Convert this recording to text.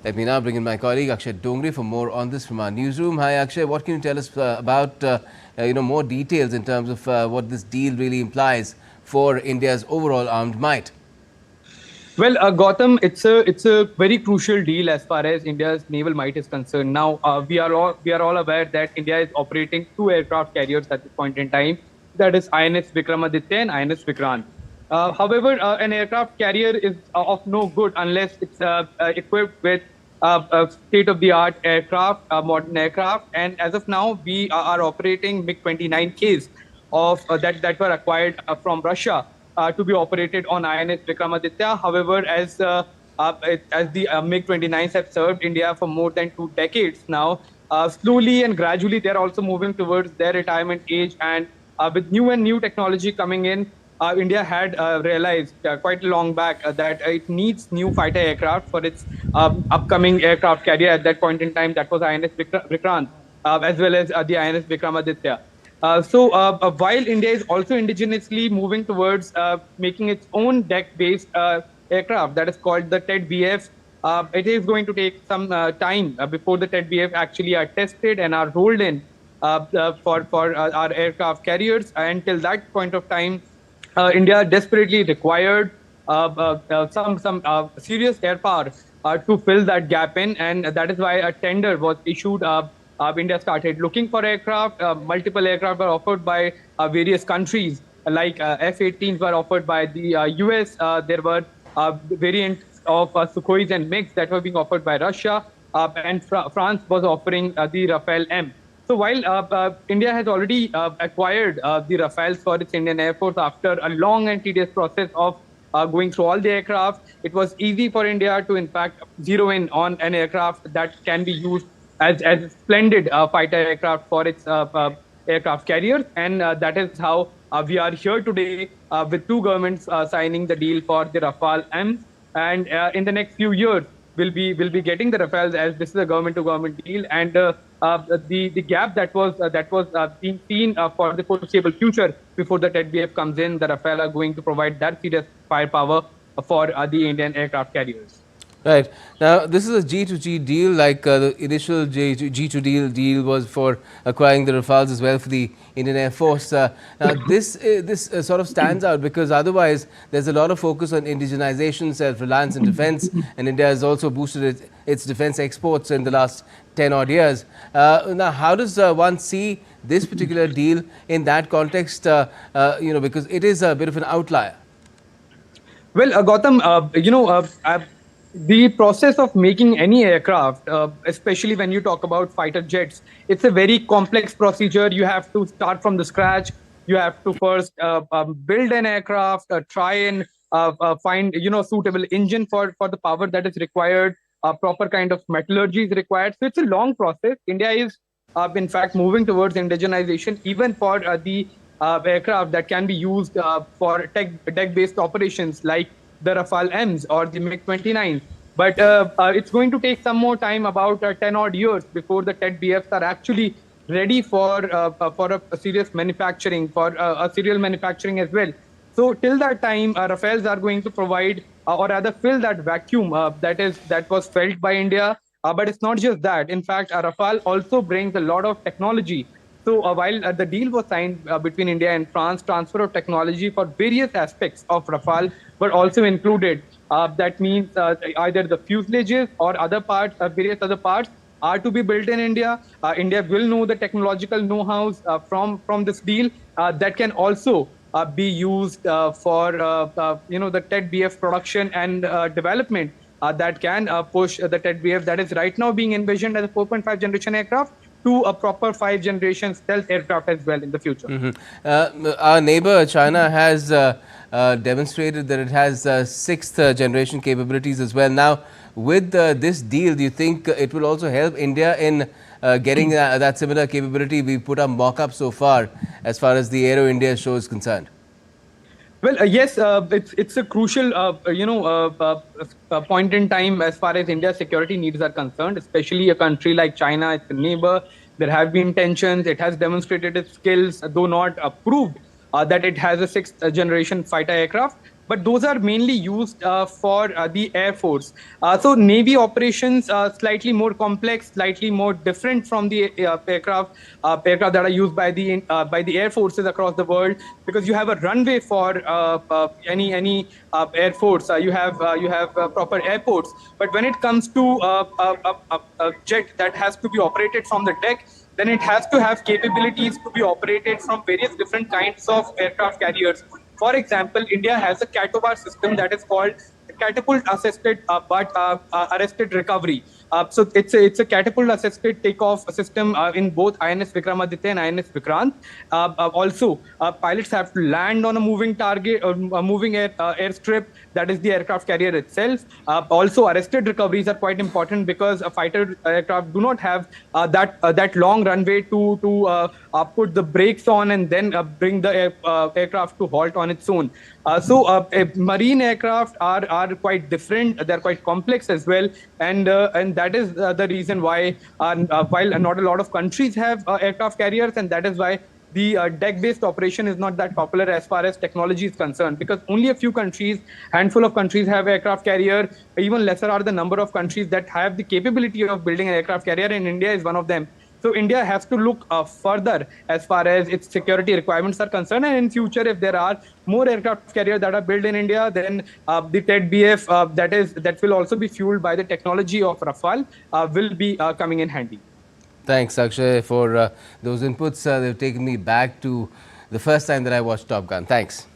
Let me now bring in my colleague Akshay Dongre for more on this from our newsroom. Hi Akshay, what can you tell us about more details in terms of what this deal really implies for India's overall armed might? Well, Gautam, it's a very crucial deal as far as India's naval might is concerned. Now, we are all aware that India is operating two aircraft carriers at this point in time. That is INS Vikramaditya and INS Vikrant. However, an aircraft carrier is of no good unless it's equipped with state-of-the-art aircraft, modern aircraft. And as of now, we are operating MiG-29Ks that were acquired from Russia to be operated on INS Vikramaditya. However, as the MiG-29s have served India for more than 2 decades now, slowly and gradually they're also moving towards their retirement age. And with new technology coming in, India had realized quite long back that it needs new fighter aircraft for its upcoming aircraft carrier. At that point in time, that was INS Vikrant, as well as the INS Vikramaditya. While India is also indigenously moving towards making its own deck-based aircraft, that is called the TED-BF, it is going to take some time before the TED-BF actually are tested and are rolled in for our aircraft carriers. Until that point of time, India desperately required some serious air power to fill that gap in, and that is why a tender was issued. India started looking for aircraft. Multiple aircraft were offered by various countries, like F-18s were offered by the US. There were variants of Sukhois and MiGs that were being offered by Russia, and France was offering the Rafale M. So while India has already acquired the Rafales for its Indian Air Force after a long and tedious process of going through all the aircraft, it was easy for India to in fact zero in on an aircraft that can be used as a splendid fighter aircraft for its aircraft carriers. And that is how we are here today with two governments signing the deal for the Rafale M. And in the next few years, we'll be getting the Rafales, as this is a government-to-government deal. And the gap that was being seen for the foreseeable future before the TED-BF comes in, the Rafale are going to provide that serious firepower for the Indian aircraft carriers. Right. Now, this is a G2G deal, like the initial G2 deal was for acquiring the Rafales as well for the Indian Air Force. Now, this sort of stands out because otherwise there's a lot of focus on indigenization, self-reliance and defense, and India has also boosted its defense exports in the last 10 odd years. Now, how does one see this particular deal in that context, because it is a bit of an outlier? Well, Gautam, the process of making any aircraft, especially when you talk about fighter jets, it's a very complex procedure. You have to start from the scratch. You have to first build an aircraft, try and find suitable engine for the power that is required. Proper kind of metallurgy is required. So it's a long process. India is in fact moving towards indigenization, even for the aircraft that can be used for deck-based operations like the Rafale M's or the MiG-29s. But it's going to take some more time, about 10 odd years, before the TED-BFs are actually ready for a serious manufacturing, for a serial manufacturing as well. So till that time, Rafales are going to provide, or rather fill that vacuum that was felt by India. But it's not just that. In fact, Rafale also brings a lot of technology. So while the deal was signed between India and France, transfer of technology for various aspects of Rafale were also included. That means either the fuselages or other parts, various other parts are to be built in India. India will know the technological know-hows from this deal that can also be used for the TED-BF production and development that can push the TED-BF that is right now being envisioned as a 4.5 generation aircraft to a proper 5 generation stealth aircraft as well in the future. Our neighbor China has demonstrated that it has 6th generation capabilities as well. Now, with this deal, do you think it will also help India in getting that similar capability? We put up mock-up so far as the Aero India show is concerned. Well, yes, it's a crucial, point in time as far as India's security needs are concerned, especially a country like China. It's a neighbor. There have been tensions. It has demonstrated its skills, though not proved that it has a 6th generation fighter aircraft. but those are mainly used for the Air Force. So Navy operations are slightly more complex, slightly more different from the aircraft that are used by the air forces across the world, because you have a runway for any air force. You have proper airports, but when it comes to a jet that has to be operated from the deck, then it has to have capabilities to be operated from various different kinds of aircraft carriers. For example, India has a CATOBAR system that is called catapult assisted but arrested recovery. So it's a catapult assisted takeoff system in both INS Vikramaditya and INS Vikrant. Also, pilots have to land on a moving target or a moving airstrip, that is the aircraft carrier itself. Also, arrested recoveries are quite important because a fighter aircraft do not have that long runway to put the brakes on and then bring the aircraft to halt on its own. So marine aircraft are quite different. They're quite complex as well, and that is the reason why while not a lot of countries have aircraft carriers, and that is why the deck-based operation is not that popular as far as technology is concerned, because only a few countries, handful of countries have aircraft carrier. Even lesser are the number of countries that have the capability of building an aircraft carrier, and India is one of them. So India has to look further as far as its security requirements are concerned. And in future, if there are more aircraft carriers that are built in India, then the TED-BF that will also be fueled by the technology of Rafale will be coming in handy. Thanks, Akshay, for those inputs. They've taken me back to the first time that I watched Top Gun. Thanks.